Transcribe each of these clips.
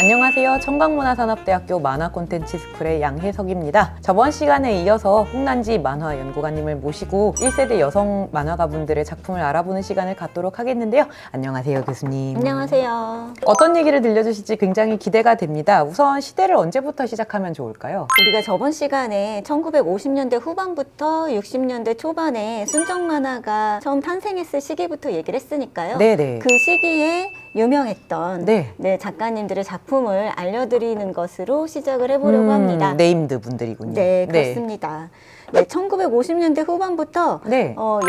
안녕하세요. 청강문화산업대학교 만화콘텐츠스쿨의 양혜석입니다. 저번 시간에 이어서 홍난지 만화연구가님을 모시고 1세대 여성 만화가분들의 작품을 알아보는 시간을 갖도록 하겠는데요. 안녕하세요, 교수님. 안녕하세요. 어떤 얘기를 들려주실지 굉장히 기대가 됩니다. 우선 시대를 언제부터 시작하면 좋을까요? 우리가 저번 시간에 1950년대 후반부터 60년대 초반에 순정 만화가 처음 탄생했을 시기부터 얘기를 했으니까요. 네네. 그 시기에 유명했던 네. 작가님들의 작품을 알려드리는 것으로 시작을 해보려고 합니다. 네임드 분들이군요. 네, 그렇습니다. 네, 1950년대 후반부터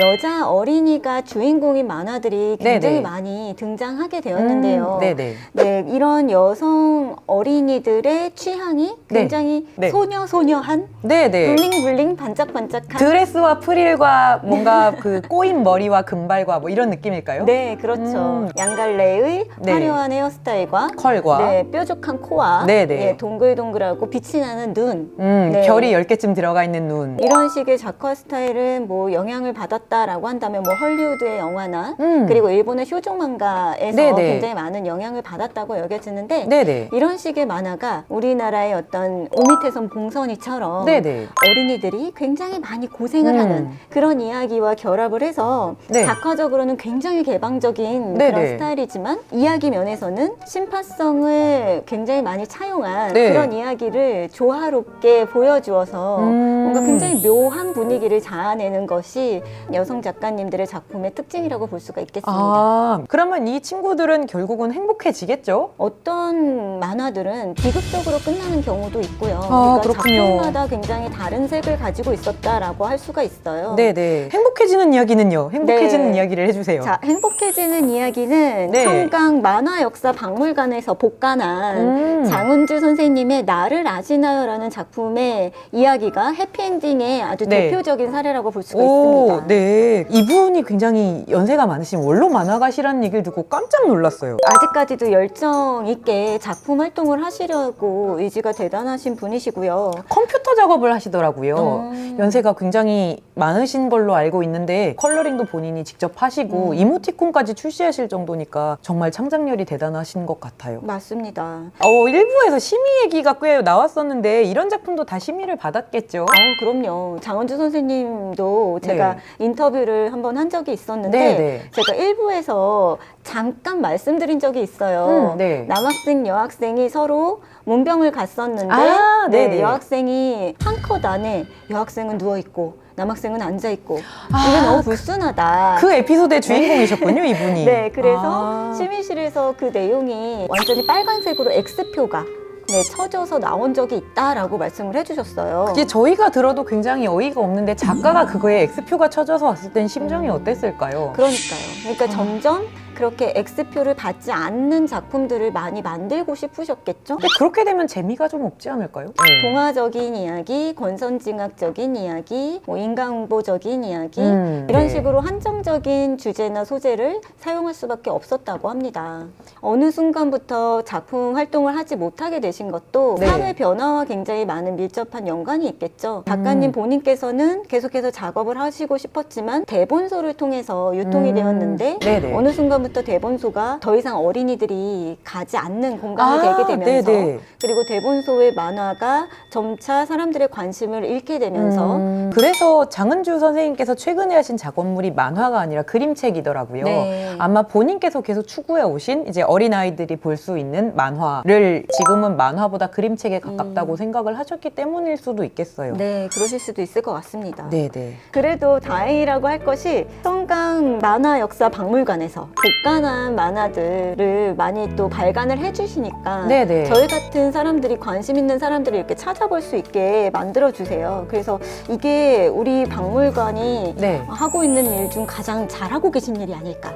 여자 어린이가 주인공인 만화들이 굉장히 많이 등장하게 되었는데요. 네, 이런 여성 어린이들의 취향이 굉장히 소녀소녀한 블링블링 반짝반짝한 드레스와 프릴과 뭔가 그 꼬인 머리와 금발과 뭐 이런 느낌일까요? 네, 그렇죠. 양갈래의 화려한 헤어스타일과 컬과 뾰족한 코와 동글동글하고 빛이 나는 눈, 별이 10개쯤 들어가 있는 눈, 이런 식의 작화 스타일은 뭐 영향을 받았다라고 한다면 뭐 헐리우드의 영화나 그리고 일본의 쇼종 망가에서 굉장히 많은 영향을 받았다고 여겨지는데 이런 식의 만화가 우리나라의 어떤 오미태선 봉선이처럼 어린이들이 굉장히 많이 고생을 하는 그런 이야기와 결합을 해서 작화적으로는 굉장히 개방적인 그런 스타일이지만 이야기 면에서는 심파성을 굉장히 많이 차용한 그런 이야기를 조화롭게 보여주어서 뭔가 굉장히 묘한 분위기를 자아내는 것이 여성 작가님들의 작품의 특징이라고 볼 수가 있겠습니다. 그러면 이 친구들은 결국은 행복해지겠죠? 어떤 만화들은 비극적으로 끝나는 경우도 있고요. 작품마다 굉장히 다른 색을 가지고 있었다라고 할 수가 있어요. 행복해지는 이야기는요? 행복해지는 이야기를 해주세요. 자, 행복해지는 이야기는 청강 만화역사박물관에서 복간한 장은주 선생님의 나를 아시나요? 라는 작품의 이야기가 해피엔딩의 아주 대표적인 사례라고 볼 수가 있습니다. 이분이 굉장히 연세가 많으신 원로 만화가시라는 얘기를 듣고 깜짝 놀랐어요. 아직까지도 열정 있게 작품 활동을 하시려고 의지가 대단하신 분이시고요. 컴퓨터 작업을 하시더라고요. 연세가 굉장히 많으신 걸로 알고 있는데 컬러링도 본인이 직접 하시고 이모티콘까지 출시하실 정도니까 정말 창작력이 대단하신 것 같아요. 맞습니다. 일부에서 심의 얘기가 꽤 나왔었는데 이런 작품도 다 심의를 받았겠죠? 그럼요. 장은주 선생님도 제가 인터뷰를 한번 한 적이 있었는데 제가 일부에서 잠깐 말씀드린 적이 있어요. 남학생, 여학생이 서로 문병을 갔었는데 여학생이 한 컷 안에 여학생은 누워있고 남학생은 앉아있고 이게 너무 불순하다. 그 에피소드의 주인공이셨군요, 이분이. 그래서 심의실에서 그 내용이 완전히 빨간색으로 X표가 쳐져서 나온 적이 있다라고 말씀을 해주셨어요. 그게 저희가 들어도 굉장히 어이가 없는데 작가가 그거에 X표가 쳐져서 왔을 땐 심정이 어땠을까요? 그러니까요. 그러니까 점점 그렇게 X표를 받지 않는 작품들을 많이 만들고 싶으셨겠죠? 근데 그렇게 되면 재미가 좀 없지 않을까요? 동화적인 이야기, 권선징악적인 이야기, 인간홍보적인 이야기 이런 식으로 한정적인 주제나 소재를 사용할 수밖에 없었다고 합니다. 어느 순간부터 작품 활동을 하지 못하게 되신 것도 사회 변화와 굉장히 많은 밀접한 연관이 있겠죠. 작가님 본인께서는 계속해서 작업을 하시고 싶었지만 대본소를 통해서 유통이 되었는데 어느 순간부터 대본소가 더 이상 어린이들이 가지 않는 공간이 되게 되면서 그리고 대본소의 만화가 점차 사람들의 관심을 잃게 되면서 그래서 장은주 선생님께서 최근에 하신 작업물이 만화가 아니라 그림책이더라고요. 아마 본인께서 계속 추구해 오신 이제 어린아이들이 볼 수 있는 만화를 지금은 만화보다 그림책에 가깝다고 생각을 하셨기 때문일 수도 있겠어요. 그러실 수도 있을 것 같습니다. 그래도 다행이라고 할 것이 청강 만화역사박물관에서 복간한 만화들을 많이 또 발간을 해주시니까 저희 같은 사람들이 관심 있는 사람들을 이렇게 찾아볼 수 있게 만들어주세요. 그래서 이게 우리 박물관이 하고 있는 일 중 가장 잘하고 계신 일이 아닐까.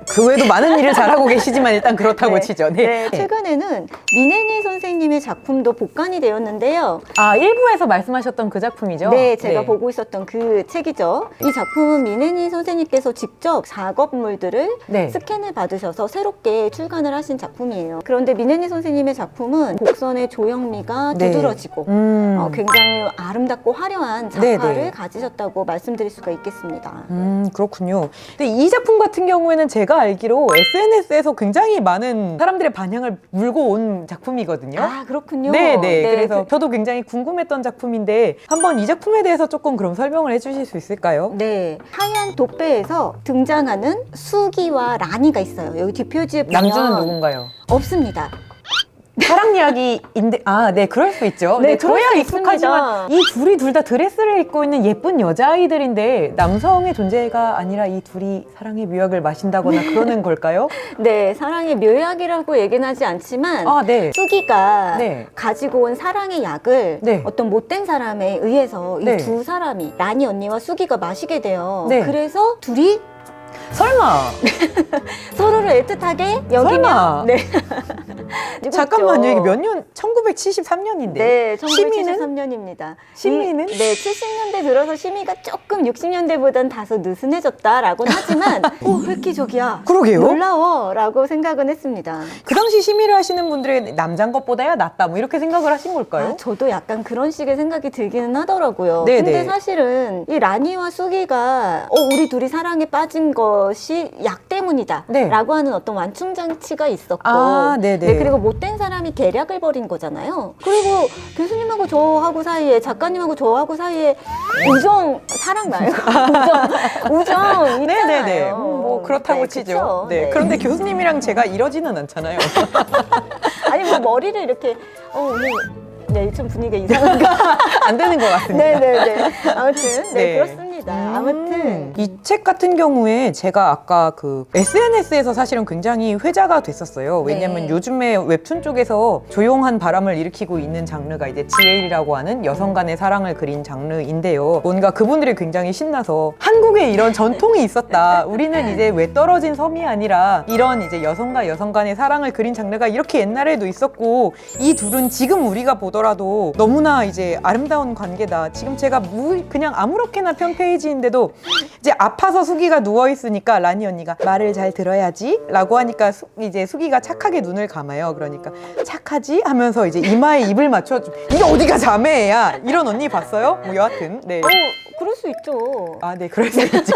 그 외에도 많은 일을 잘하고 계시지만 일단 그렇다고 네. 치죠. 네. 최근에는 미네니 선생님의 작품도 복간이 되었는데요. 아, 일부에서 말씀하셨던 그 작품이죠? 네, 제가 보고 있었던 그 책이죠. 이 작품은 미네니 선생님께서 직접 작업물들을 스캔을 받으셔서 새롭게 출간을 하신 작품이에요. 그런데 미네니 선생님의 작품은 곡선의 조형미가 두드러지고 굉장히 아름답고 화려한 작화를 가지셨다고 말씀드릴 수가 있겠습니다. 그렇군요. 근데 이 작품 같은 경우에는 제가 알기로 SNS에서 굉장히 많은 사람들의 반향을 물고 온 작품이거든요. 아, 그렇군요. 네네. 그래서 저도 굉장히 궁금했던 작품인데 한번 이 작품에 대해서 조금 그럼 설명을 해주실 수 있을까요? 네. 하얀 돛배에서 등장하는 수기와 라니가 있어요. 여기 뒷표지에 보면 남주는 누군가요? 없습니다. 사랑 이야기인데, 아, 네, 그럴 수 있죠. 네, 저야 익숙하지만 이 둘이 둘 다 드레스를 입고 있는 예쁜 여자아이들인데 남성의 존재가 아니라 이 둘이 사랑의 묘약을 마신다거나 그러는 걸까요? 네, 사랑의 묘약이라고 얘기는 하지 않지만 수기가 가지고 온 사랑의 약을 어떤 못된 사람에 의해서 이 두 사람이 라니 언니와 수기가 마시게 돼요. 그래서 둘이 설마 서로를 애틋하게 여기면 잠깐만요. 이게 몇 년? 1973년인데. 네, 1973년입니다. 심의는? 네, 70년대 들어서 심의가 조금 60년대보단 다소 느슨해졌다라고는 하지만 획기적이야. 그러게요. 놀라워라고 생각은 했습니다. 그 당시 심의를 하시는 분들이 남잔 것보다야 낫다 뭐 이렇게 생각을 하신 걸까요? 저도 약간 그런 식의 생각이 들기는 하더라고요. 근데 사실은 이 라니와 수기가 우리 둘이 사랑에 빠진 것이 약 때문이다 라고 하는 어떤 완충장치가 있었고 그리고 못된 사람이 계략을 벌인 거잖아요. 그리고 교수님하고 저하고 사이에 작가님하고 저하고 사이에 사랑 말고 우정 있잖아요. 뭐 그렇다고 치죠. 그런데 교수님이랑 제가 이러지는 않잖아요. 아니 뭐 머리를 이렇게 오늘 좀 분위기가 이상한가? 안 되는 것 같습니다. 네네네. 아무튼 그렇습니다. 아무튼 이 책 같은 경우에 제가 아까 그 SNS에서 사실은 굉장히 회자가 됐었어요. 왜냐면 요즘에 웹툰 쪽에서 조용한 바람을 일으키고 있는 장르가 이제 GL이라고 하는 여성 간의 사랑을 그린 장르인데요. 뭔가 그분들이 굉장히 신나서 한국에 이런 전통이 있었다. 우리는 이제 외떨어진 섬이 아니라 이런 이제 여성과 여성 간의 사랑을 그린 장르가 이렇게 옛날에도 있었고 이 둘은 지금 우리가 보더라도 너무나 이제 아름다운 관계다. 지금 제가 그냥 아무렇게나 편 페이지인데도 이제 아파서 수기가 누워있으니까 라니 언니가 말을 잘 들어야지 라고 하니까 이제 수기가 착하게 눈을 감아요. 그러니까 착하지? 하면서 이제 이마에 입을 맞춰줘. 이게 어디가 자매야? 이런 언니 봤어요? 뭐 여하튼 그럴 수 있죠. 아, 네, 그럴 수 있죠.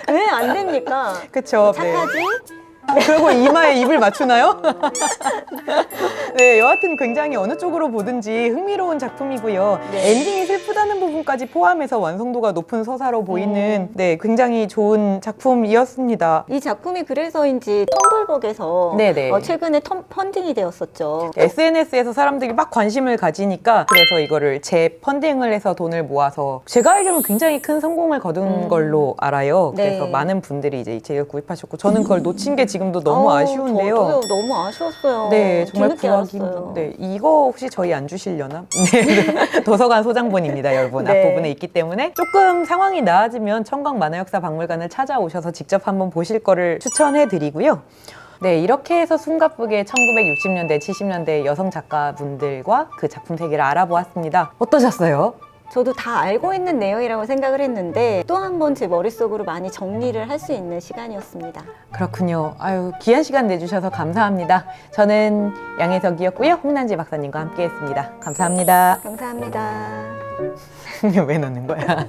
왜 안 됩니까? 그쵸. 착하지? 그리고 이마에 입을 맞추나요? 네, 여하튼 굉장히 어느 쪽으로 보든지 흥미로운 작품이고요. 엔딩이 슬프다는 부분까지 포함해서 완성도가 높은 서사로 보이는 굉장히 좋은 작품이었습니다. 이 작품이 그래서인지 텀블벅에서 최근에 펀딩이 되었었죠. SNS에서 사람들이 막 관심을 가지니까 그래서 이거를 재펀딩을 해서 돈을 모아서 제가 알기로는 굉장히 큰 성공을 거둔 걸로 알아요. 그래서 많은 분들이 이제 이 책을 구입하셨고 저는 그걸 놓친 게 지금도 너무 아쉬운데요. 저도 너무 아쉬웠어요. 네, 정말 구하기 힘든. 이거 혹시 저희 안 주시려나? 네, 도서관 소장본입니다, 여러분. 앞부분에 있기 때문에 조금 상황이 나아지면 청광 만화역사 박물관을 찾아오셔서 직접 한번 보실 거를 추천해드리고요. 네, 이렇게 해서 숨가쁘게 1960년대, 70년대 여성 작가분들과 그 작품 세계를 알아보았습니다. 어떠셨어요? 저도 다 알고 있는 내용이라고 생각을 했는데 또 한 번 제 머릿속으로 많이 정리를 할 수 있는 시간이었습니다. 그렇군요. 아유, 귀한 시간 내주셔서 감사합니다. 저는 양혜석이었고요. 홍난지 박사님과 함께했습니다. 감사합니다. 감사합니다. 왜 넣는 거야?